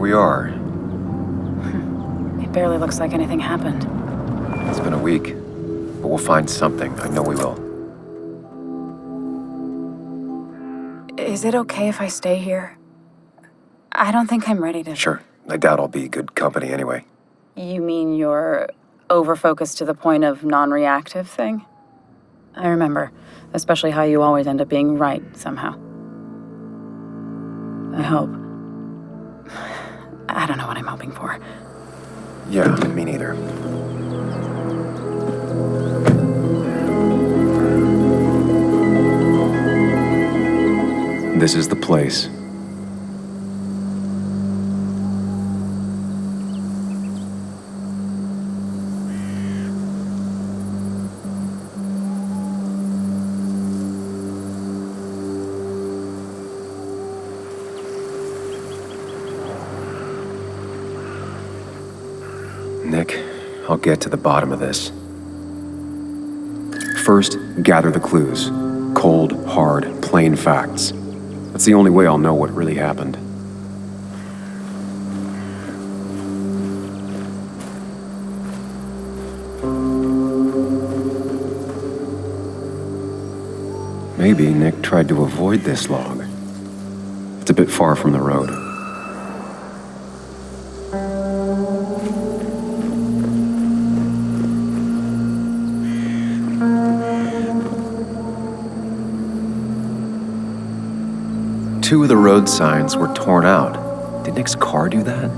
we are. It barely looks like anything happened. It's been a week, but we'll find something. I know we will. Is it okay if I stay here? I don't think I'm ready to... Sure. I doubt I'll be good company anyway. You mean you're over-focused to the point of non-reactive thing? I remember, especially how you always end up being right somehow. I hope. I don't know what I'm hoping for. Yeah, me neither. This is the place. Nick, I'll get to the bottom of this. First, gather the clues. Cold, hard, plain facts. That's the only way I'll know what really happened. Maybe Nick tried to avoid this log. It's a bit far from the road. Two of the road signs were torn out. Did Nick's car do that?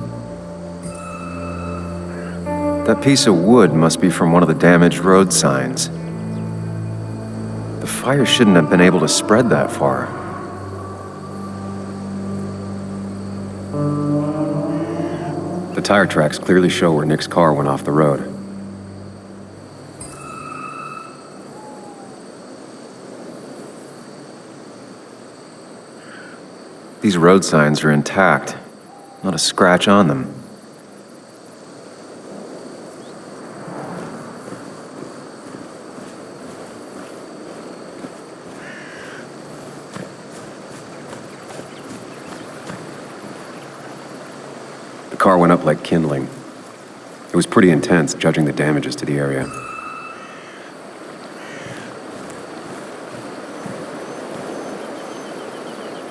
That piece of wood must be from one of the damaged road signs. The fire shouldn't have been able to spread that far. The tire tracks clearly show where Nick's car went off the road. These road signs are intact, not a scratch on them. The car went up like kindling. It was pretty intense, judging the damages to the area.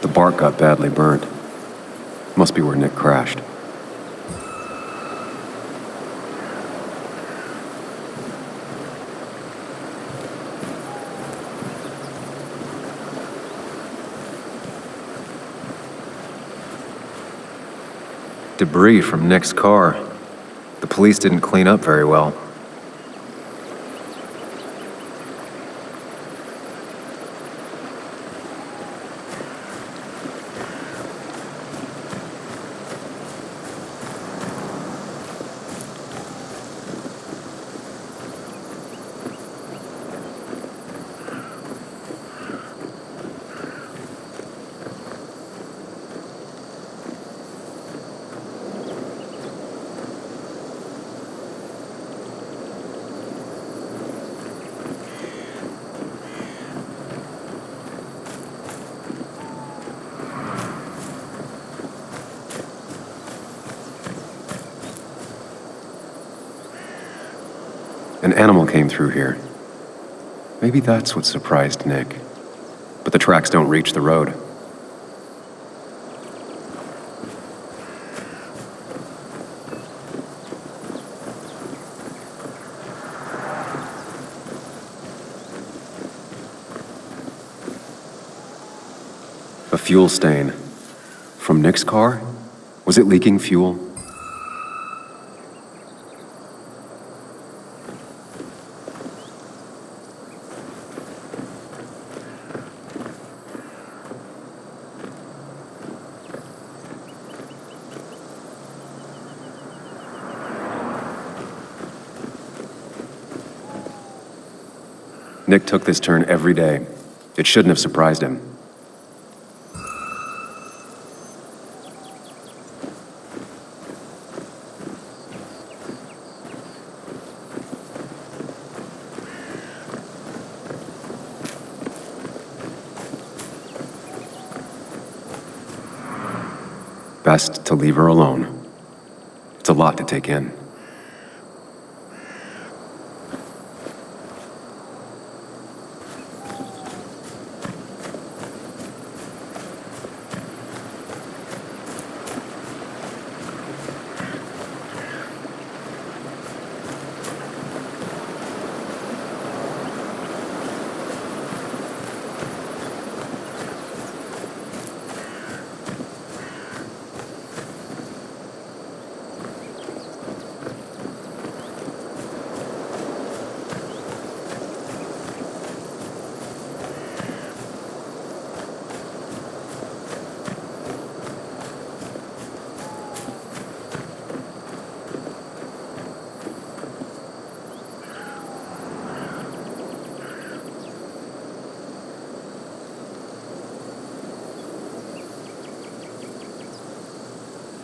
The bark got badly burnt. Must be where Nick crashed. Debris from Nick's car. The police didn't clean up very well. An animal came through here. Maybe that's what surprised Nick. But the tracks don't reach the road. A fuel stain. From Nick's car? Was it leaking fuel? Nick took this turn every day. It shouldn't have surprised him. best to leave her alone. It's a lot to take in.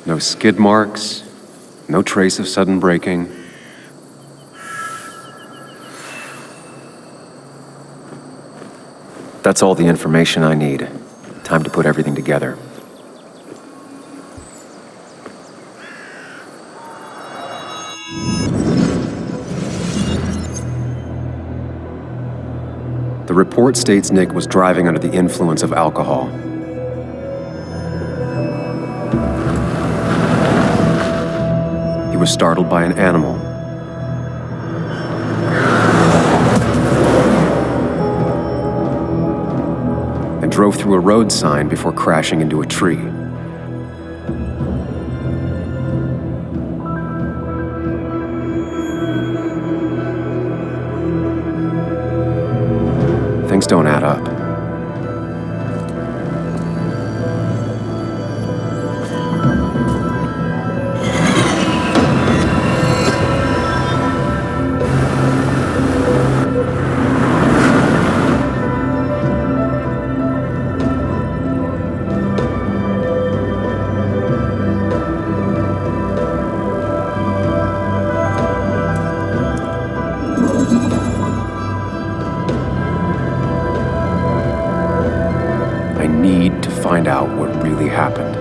No skid marks, no trace of sudden braking. That's all the information I need. Time to put everything together. The report states Nick was driving under the influence of alcohol. He was startled by an animal. And drove through a road sign before crashing into a tree. Things don't add up. I need to find out what really happened.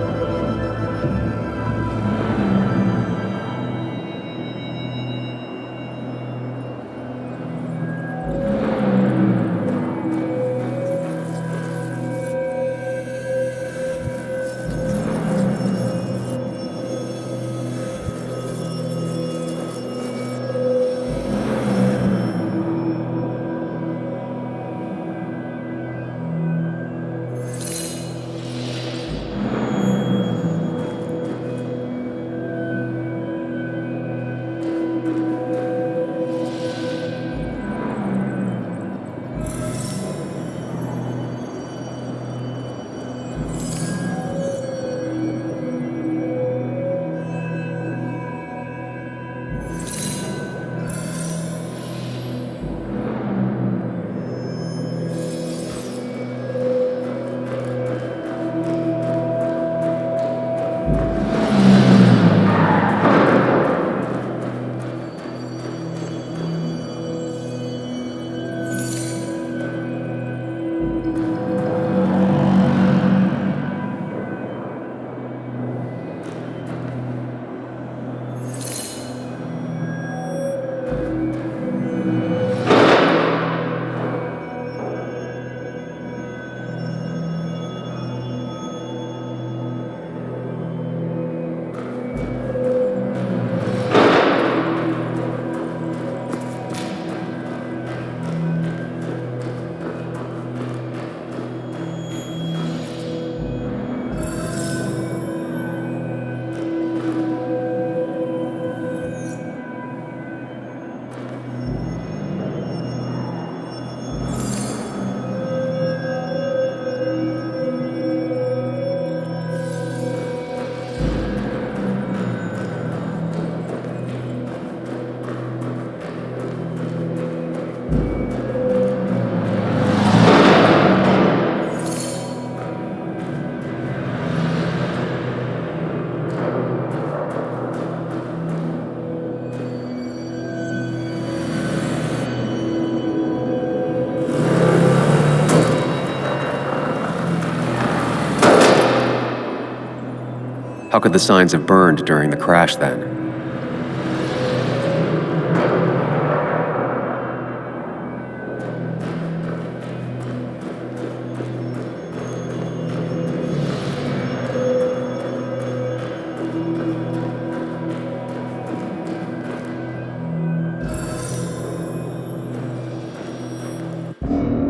How could the signs have burned during the crash then?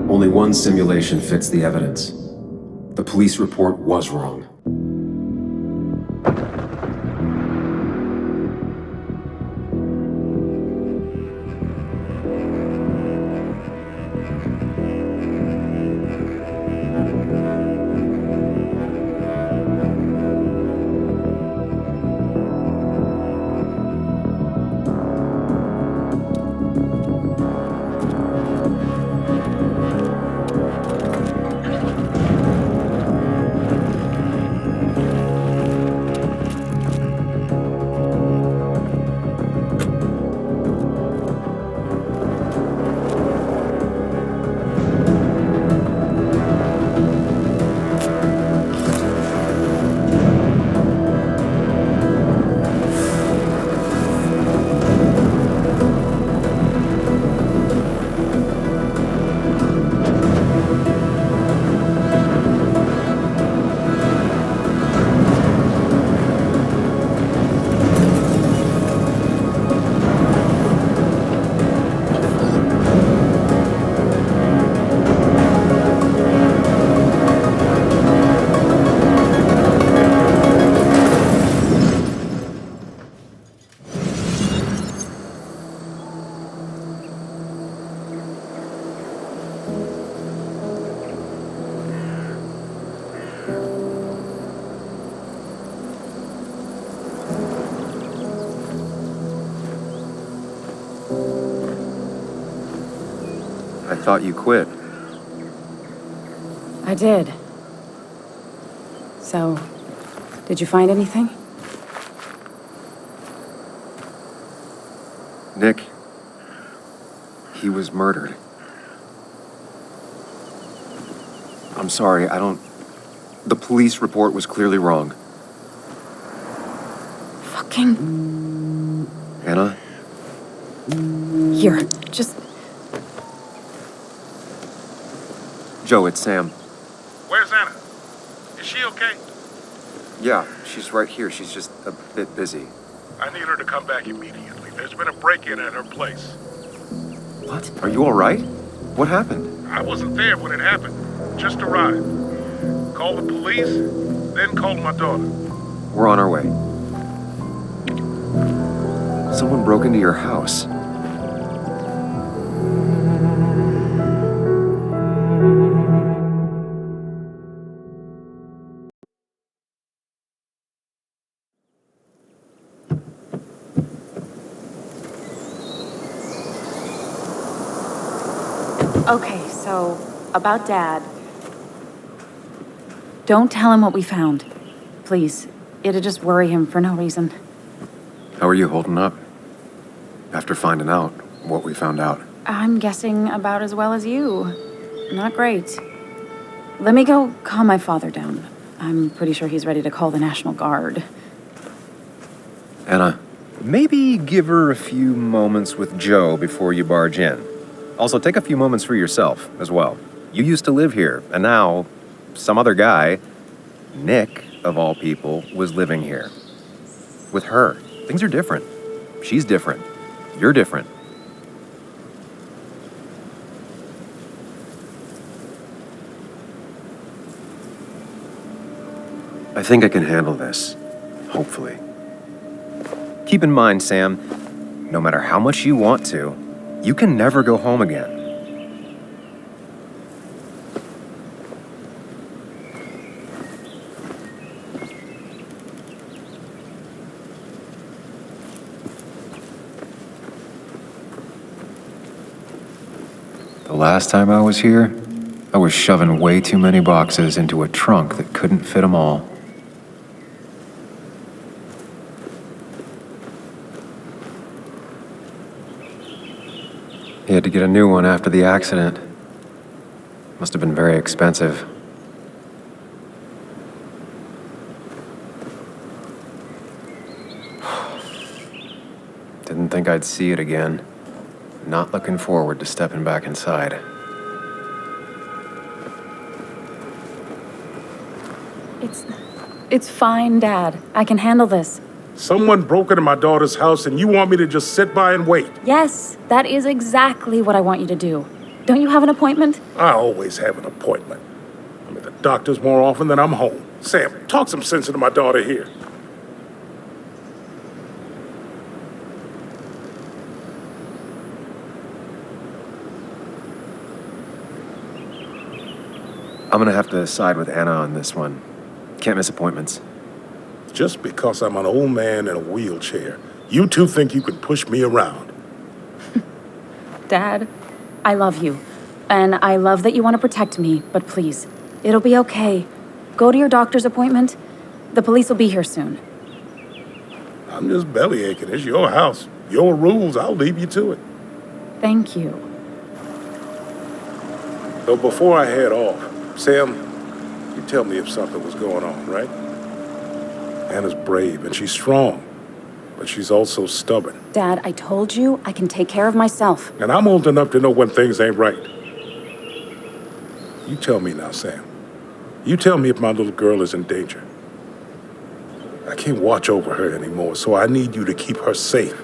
Only one simulation fits the evidence. The police report was wrong. I thought you quit. I did. So, did you find anything? Nick, he was murdered. I'm sorry, the police report was clearly wrong. Fucking... Anna? Here, just... Joe, it's Sam. Where's Anna? Is she okay? Yeah, she's right here. She's just a bit busy. I need her to come back immediately. There's been a break-in at her place. What? Are you all right? What happened? I wasn't there when it happened. Just arrived. Called the police, then called my daughter. We're on our way. Someone broke into your house. Okay, so, about Dad. Don't tell him what we found. Please. It'd just worry him for no reason. How are you holding up? After finding out what we found out. I'm guessing about as well as you. Not great. Let me go calm my father down. I'm pretty sure he's ready to call the National Guard. Anna, maybe give her a few moments with Joe before you barge in. Also, take a few moments for yourself as well. You used to live here, and now some other guy, Nick, of all people, was living here. With her. Things are different. She's different. You're different. I think I can handle this. Hopefully. Keep in mind, Sam, no matter how much you want to, you can never go home again. The last time I was here, I was shoving way too many boxes into a trunk that couldn't fit them all. He had to get a new one after the accident. Must have been very expensive. think I'd see it again. Not looking forward to stepping back inside. It's fine, Dad. I can handle this. Someone broke into my daughter's house and you want me to just sit by and wait? Yes, that is exactly what I want you to do. Don't you have an appointment? I always have an appointment. I'm at the doctor's more often than I'm home. Sam, talk some sense into my daughter here. I'm gonna have to side with Anna on this one. Can't miss appointments. Just because I'm an old man in a wheelchair, you two think you can push me around. Dad, I love you. And I love that you want to protect me, but please, it'll be okay. Go to your doctor's appointment. The police will be here soon. I'm just belly aching. It's your house. Your rules. I'll leave you to it. Thank you. So before I head off, Sam, you tell me if something was going on, right? Anna's brave and she's strong, but she's also stubborn. Dad, I told you I can take care of myself. And I'm old enough to know when things ain't right. You tell me now, Sam. You tell me if my little girl is in danger. I can't watch over her anymore, so I need you to keep her safe.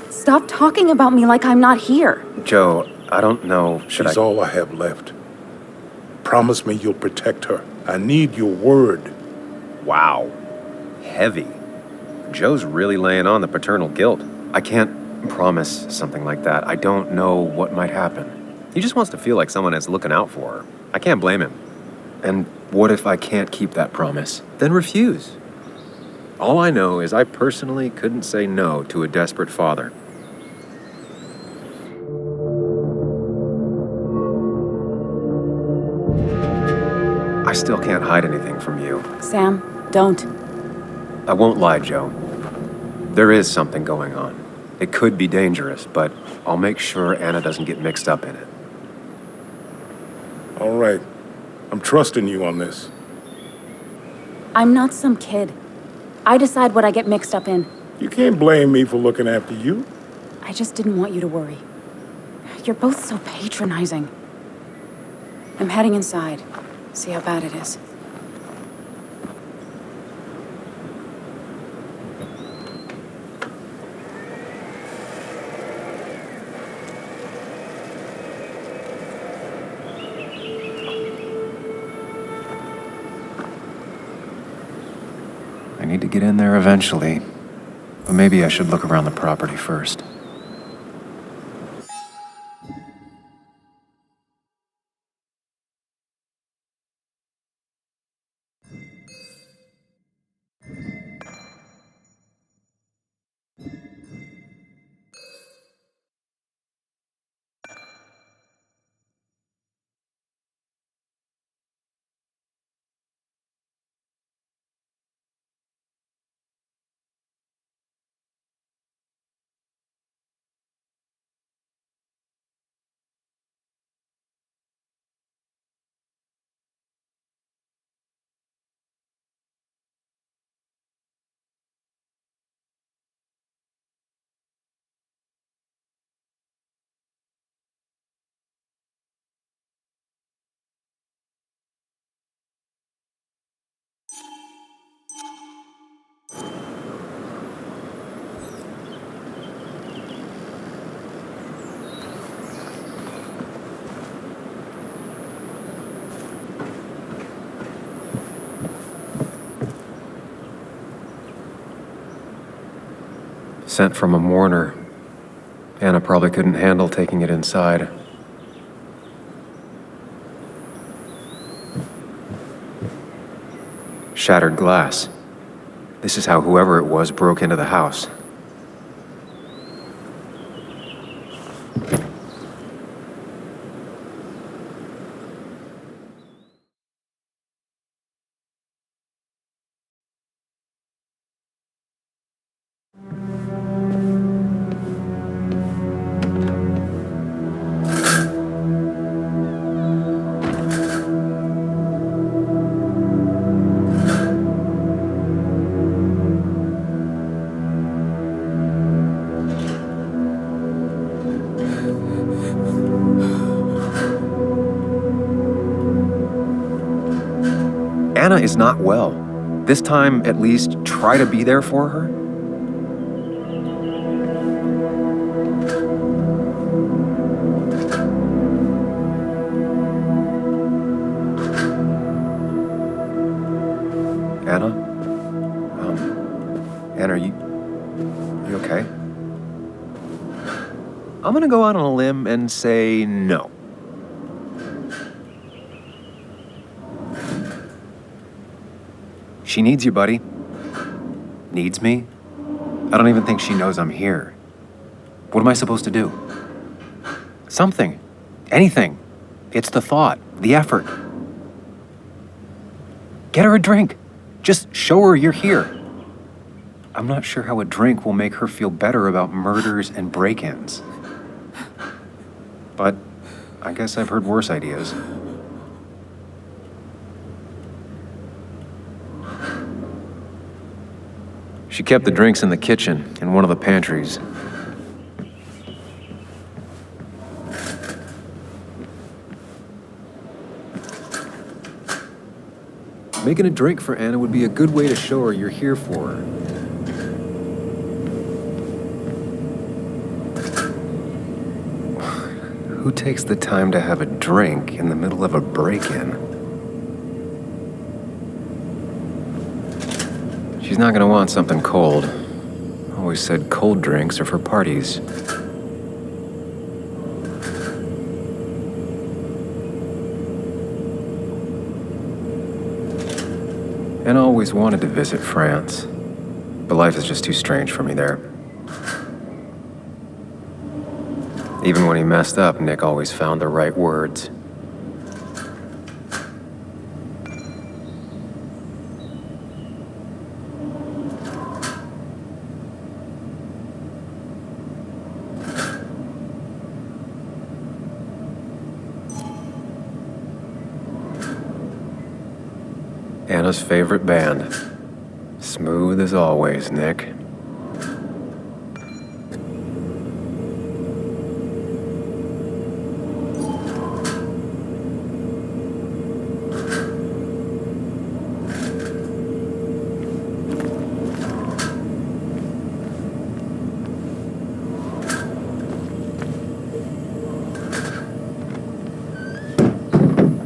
Stop talking about me like I'm not here. Joe, I don't know. She's all I have left. Promise me you'll protect her. I need your word. Wow. Heavy. Joe's really laying on the paternal guilt. I can't promise something like that. I don't know what might happen. He just wants to feel like someone is looking out for her. I can't blame him. And what if I can't keep that promise? Then refuse. All I know is I personally couldn't say no to a desperate father. I still can't hide anything from you. Sam, don't. I won't lie, Joe. There is something going on. It could be dangerous, but I'll make sure Anna doesn't get mixed up in it. All right. I'm trusting you on this. I'm not some kid. I decide what I get mixed up in. You can't blame me for looking after you. I just didn't want you to worry. You're both so patronizing. I'm heading inside. See how bad it is. I need to get in there eventually, but maybe I should look around the property first. Sent from a mourner. Anna probably couldn't handle taking it inside. Shattered glass. This is how whoever it was broke into the house. Anna is not well. This time, at least, try to be there for her. Anna? Anna, are you okay? I'm gonna go out on a limb and say no. She needs you, buddy. Needs me? I don't even think she knows I'm here. What am I supposed to do? Something. Anything. It's the thought, the effort. Get her a drink. Just show her you're here. I'm not sure how a drink will make her feel better about murders and break-ins. But I guess I've heard worse ideas. She kept the drinks in the kitchen, in one of the pantries. Making a drink for Anna would be a good way to show her you're here for her. Who takes the time to have a drink in the middle of a break-in? She's not gonna want something cold. Always said cold drinks are for parties. And I always wanted to visit France, but life is just too strange for me there. Even when he messed up, Nick always found the right words. Anna's favorite band. Smooth as always, Nick.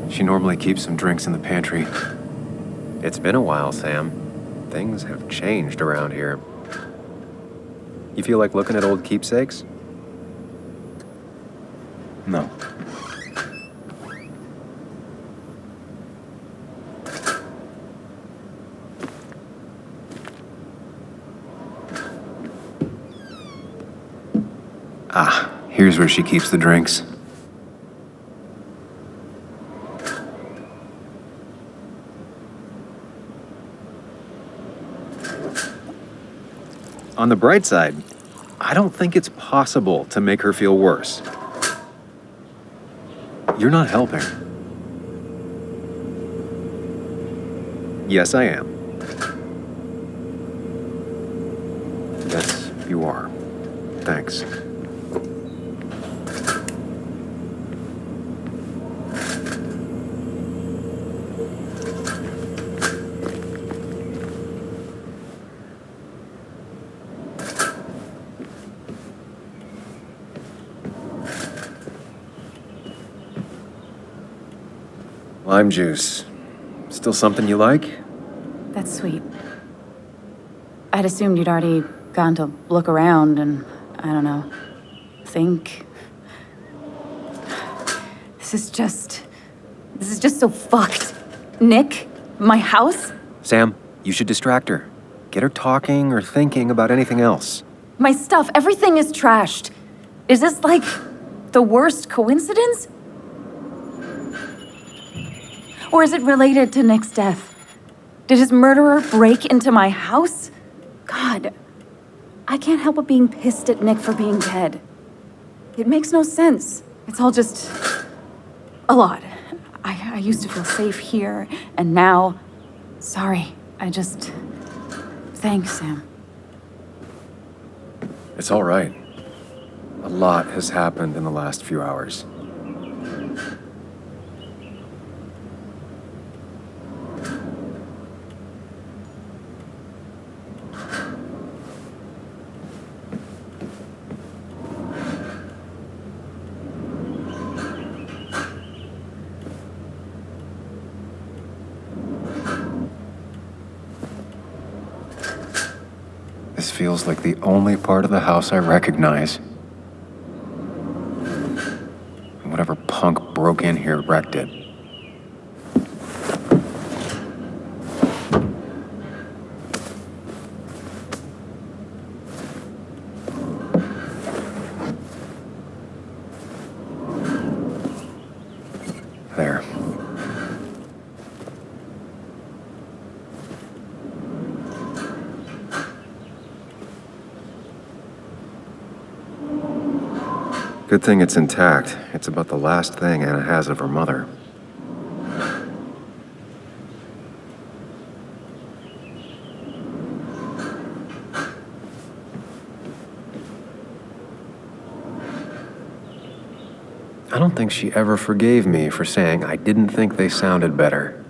She normally keeps some drinks in the pantry. It's been a while, Sam. Things have changed around here. You feel like looking at old keepsakes? No. Ah, here's where she keeps the drinks. On the bright side, I don't think it's possible to make her feel worse. You're not helping. Yes, I am. Yes, you are. Thanks. Lime juice. Still something you like? That's sweet. I'd assumed you'd already gone to look around and, I don't know, think. This is just so fucked. Nick? My house? Sam, you should distract her. Get her talking or thinking about anything else. My stuff, everything is trashed. Is this like the worst coincidence? Or is it related to Nick's death? Did his murderer break into my house? God, I can't help but being pissed at Nick for being dead. It makes no sense. It's all just a lot. I used to feel safe here, and now, sorry, thanks, Sam. It's all right. A lot has happened in the last few hours. This feels like the only part of the house I recognize. Whatever punk broke in here wrecked it. There. Good thing it's intact. It's about the last thing Anna has of her mother. I don't think she ever forgave me for saying I didn't think they sounded better.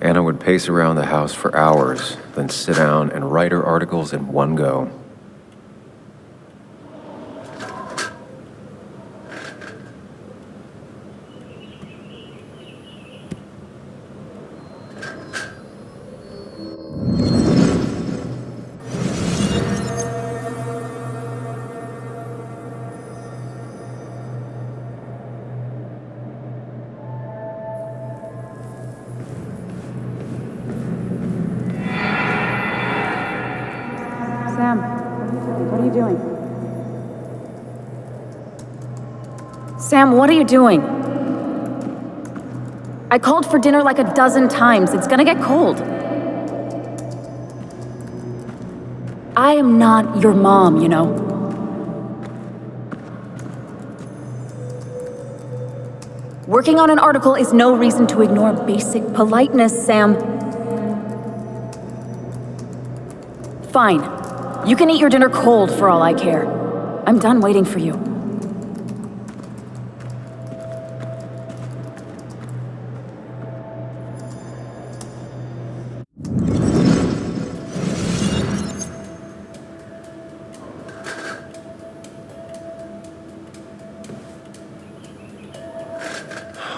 Anna would pace around the house for hours, then sit down and write her articles in one go. Sam, what are you doing? Sam, what are you doing? I called for dinner like a dozen times. It's gonna get cold. I am not your mom, you know. Working on an article is no reason to ignore basic politeness, Sam. Fine. You can eat your dinner cold for all I care. I'm done waiting for you.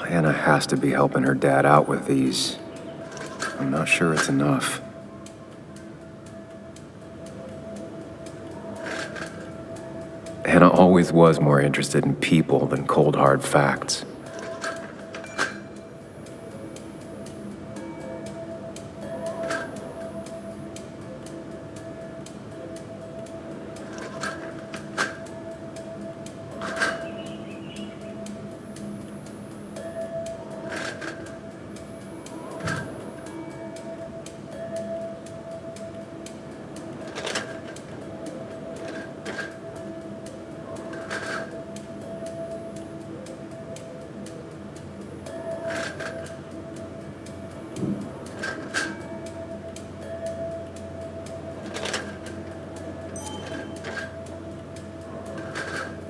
Anna has to be helping her dad out with these. I'm not sure it's enough. Anna always was more interested in people than cold, hard facts.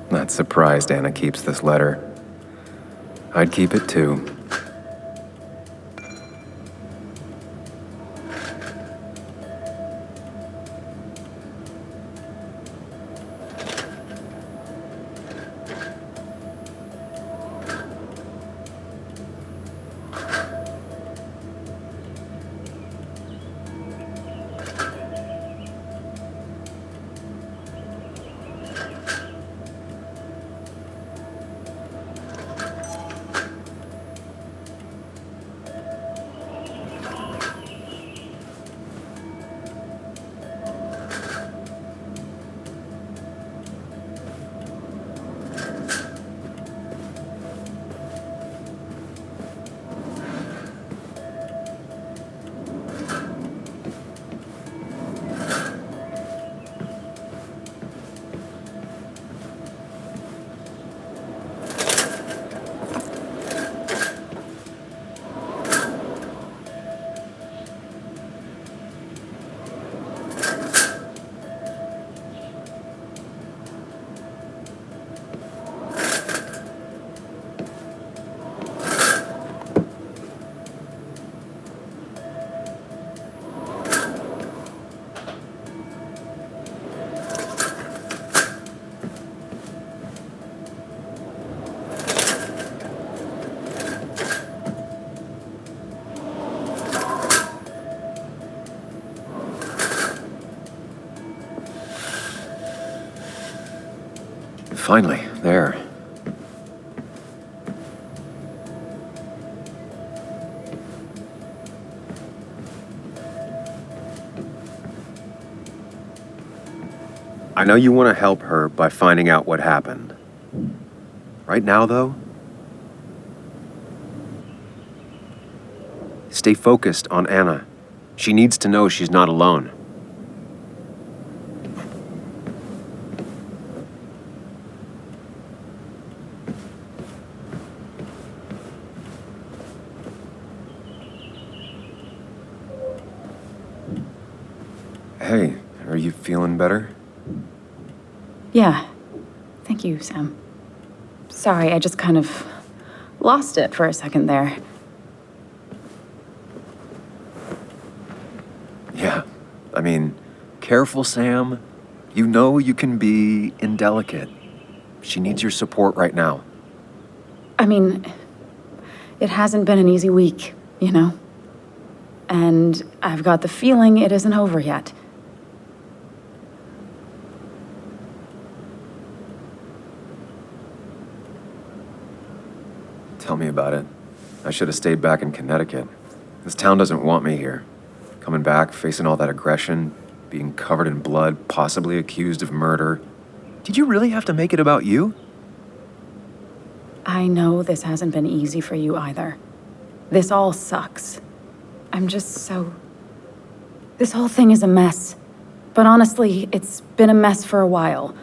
Not surprised Anna keeps this letter. I'd keep it too. Finally, there. I know you want to help her by finding out what happened. Right now, though, stay focused on Anna. She needs to know she's not alone. Hey, are you feeling better? Yeah. Thank you, Sam. Sorry, I just kind of lost it for a second there. Yeah, I mean, careful, Sam. You know you can be indelicate. She needs your support right now. I mean, it hasn't been an easy week, you know? And I've got the feeling it isn't over yet. Tell me about it. I should have stayed back in Connecticut. This town doesn't want me here. Coming back, facing all that aggression, being covered in blood, possibly accused of murder. Did you really have to make it about you? I know this hasn't been easy for you either. This all sucks. I'm just so... This whole thing is a mess. But honestly, it's been a mess for a while.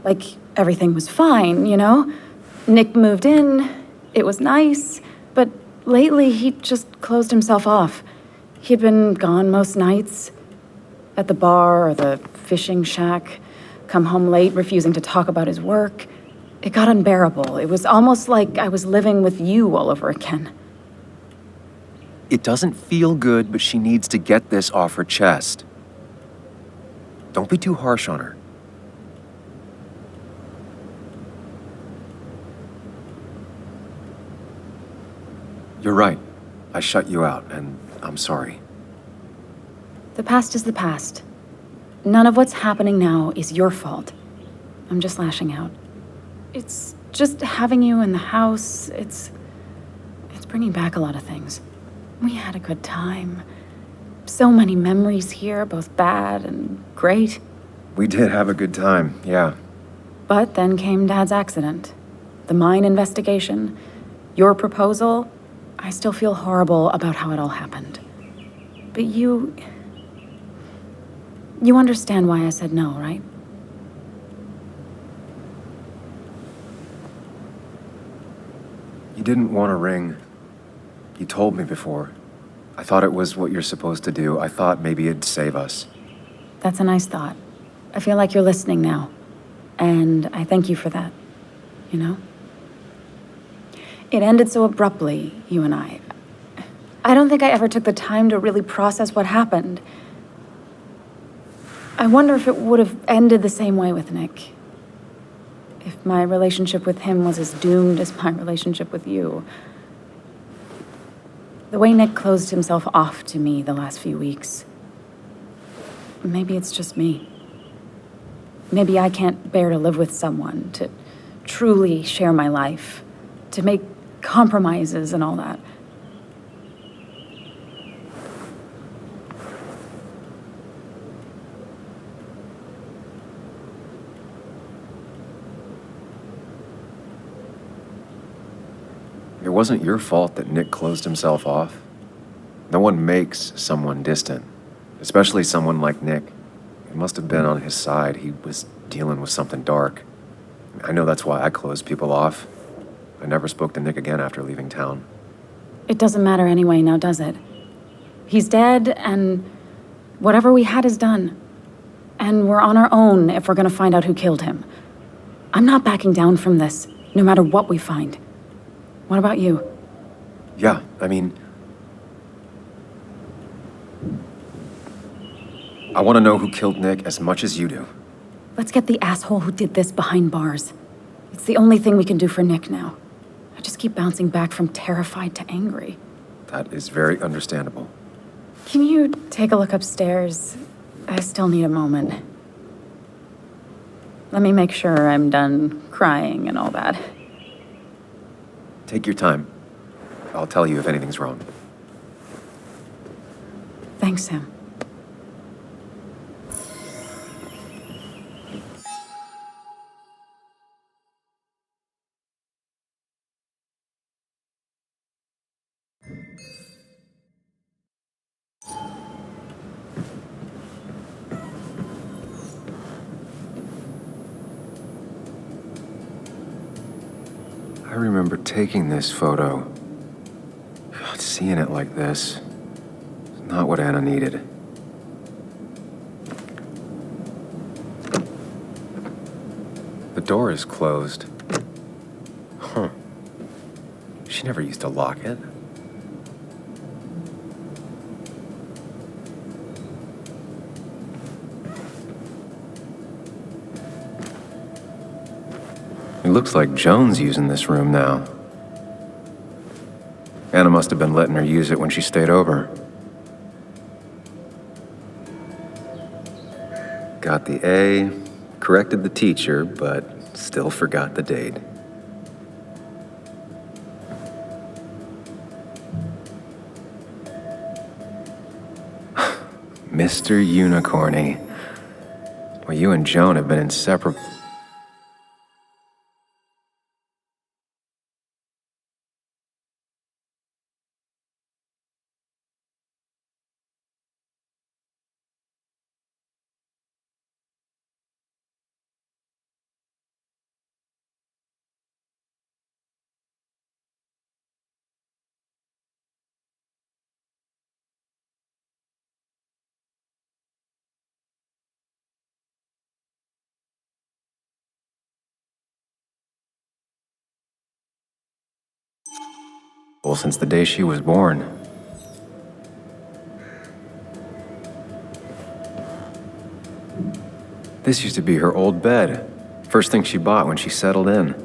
Like, everything was fine, you know? Nick moved in, it was nice, but lately he just closed himself off. He'd been gone most nights, at the bar or the fishing shack, come home late, refusing to talk about his work. It got unbearable. It was almost like I was living with you all over again. It doesn't feel good, but she needs to get this off her chest. Don't be too harsh on her. You're right. I shut you out, and I'm sorry. The past is the past. None of what's happening now is your fault. I'm just lashing out. It's just having you in the house, it's bringing back a lot of things. We had a good time. So many memories here, both bad and great. We did have a good time, yeah. But then came Dad's accident. The mine investigation. Your proposal. I still feel horrible about how it all happened. But you understand why I said no, right? You didn't want a ring. You told me before. I thought it was what you're supposed to do. I thought maybe it'd save us. That's a nice thought. I feel like you're listening now. And I thank you for that. You know? It ended so abruptly, you and I. I don't think I ever took the time to really process what happened. I wonder if it would have ended the same way with Nick. If my relationship with him was as doomed as my relationship with you. The way Nick closed himself off to me the last few weeks. Maybe it's just me. Maybe I can't bear to live with someone, to truly share my life, to make compromises and all that. It wasn't your fault that Nick closed himself off. No one makes someone distant, especially someone like Nick. It must have been on his side. He was dealing with something dark. I know that's why I closed people off. I never spoke to Nick again after leaving town. It doesn't matter anyway, now does it? He's dead, and whatever we had is done. And we're on our own if we're gonna find out who killed him. I'm not backing down from this, no matter what we find. What about you? Yeah, I mean, I want to know who killed Nick as much as you do. Let's get the asshole who did this behind bars. It's the only thing we can do for Nick now. I just keep bouncing back from terrified to angry. That is very understandable. Can you take a look upstairs? I still need a moment. Let me make sure I'm done crying and all that. Take your time. I'll tell you if anything's wrong. Thanks, Sam. I remember taking this photo. God, seeing it like this is not what Anna needed. The door is closed. Huh. She never used to lock it. It looks like Joan's using this room now. Anna must have been letting her use it when she stayed over. Got the A, corrected the teacher, but still forgot the date. Mr. Unicorny. Well, you and Joan have been inseparable. Since the day she was born. This used to be her old bed. First thing she bought when she settled in.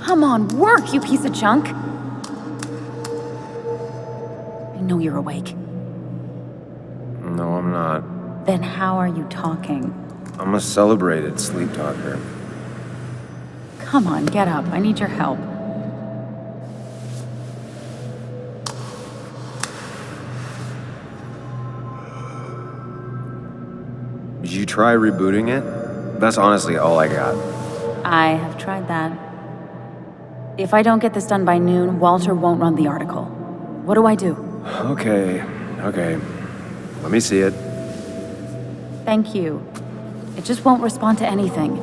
Come on, work, you piece of junk! I know you're awake. No, I'm not. Then how are you talking? I'm a celebrated sleep talker. Come on, get up. I need your help. Did you try rebooting it? That's honestly all I got. I have tried that. If I don't get this done by noon, Walter won't run the article. What do I do? Okay. Let me see it. Thank you. It just won't respond to anything.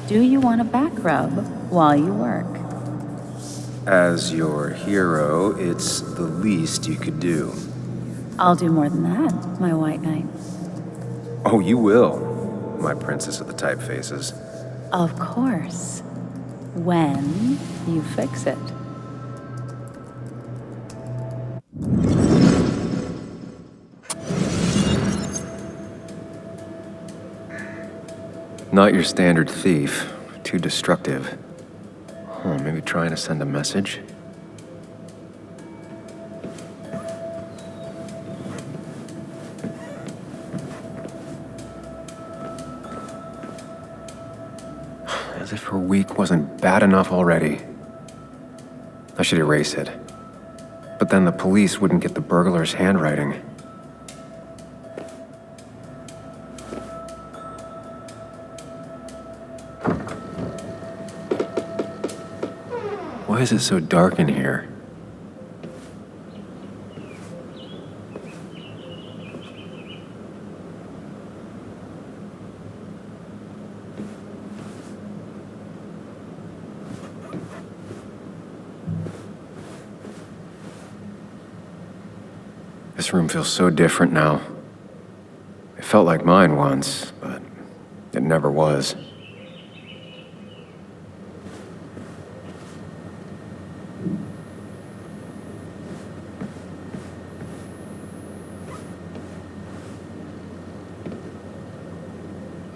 Do you want a back rub while you work? As your hero, it's the least you could do. I'll do more than that, my white knight. Oh, you will, my princess of the typefaces. Of course. When you fix it. Not your standard thief. Too destructive. Oh, maybe trying to send a message? As if her week wasn't bad enough already. I should erase it. But then the police wouldn't get the burglar's handwriting. Why is it so dark in here? This room feels so different now. It felt like mine once, but it never was.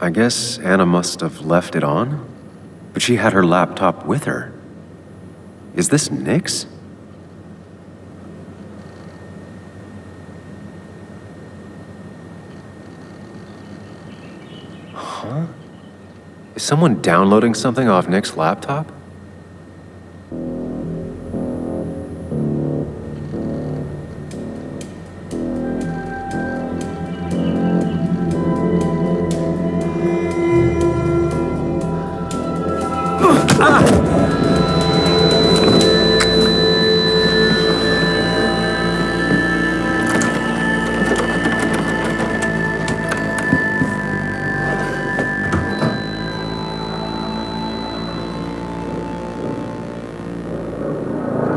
I guess Anna must have left it on, but she had her laptop with her. Is this Nick's? Huh? Is someone downloading something off Nick's laptop?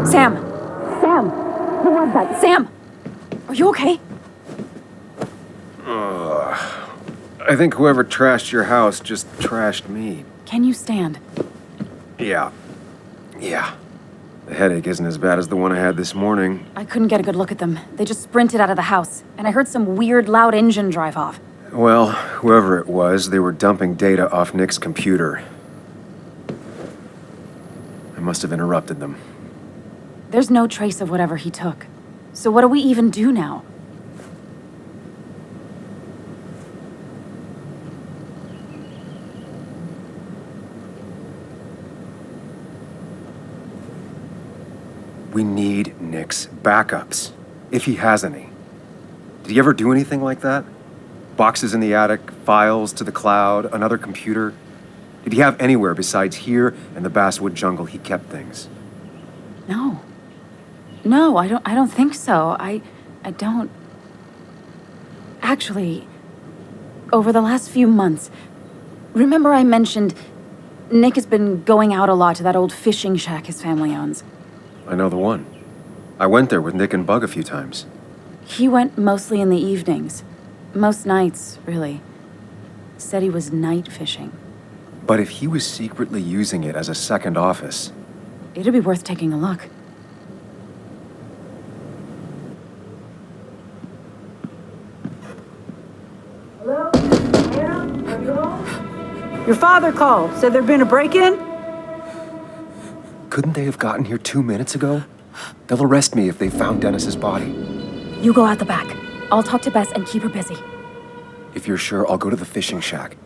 Sam! Sam! Who was that? Sam! Are you okay? I think whoever trashed your house just trashed me. Can you stand? Yeah. The headache isn't as bad as the one I had this morning. I couldn't get a good look at them. They just sprinted out of the house, and I heard some weird, loud engine drive off. Well, whoever it was, they were dumping data off Nick's computer. I must have interrupted them. There's no trace of whatever he took. So what do we even do now? We need Nick's backups, if he has any. Did he ever do anything like that? Boxes in the attic, files to the cloud, another computer? Did he have anywhere besides here and the basswood jungle he kept things? No. No, I don't think so. I don't... Actually, over the last few months, remember I mentioned Nick has been going out a lot to that old fishing shack his family owns. I know the one. I went there with Nick and Bug a few times. He went mostly in the evenings. Most nights, really. Said he was night fishing. But if he was secretly using it as a second office... It'd be worth taking a look. Hello? Anna? Are you home? Your father called. Said there'd been a break-in? Couldn't they have gotten here 2 minutes ago? They'll arrest me if they found Dennis's body. You go out the back. I'll talk to Bess and keep her busy. If you're sure, I'll go to the fishing shack.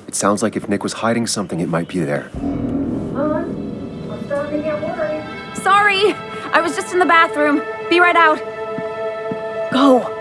It sounds like if Nick was hiding something, it might be there. I'm starting to get worried. Sorry! I was just in the bathroom. Be right out. Go!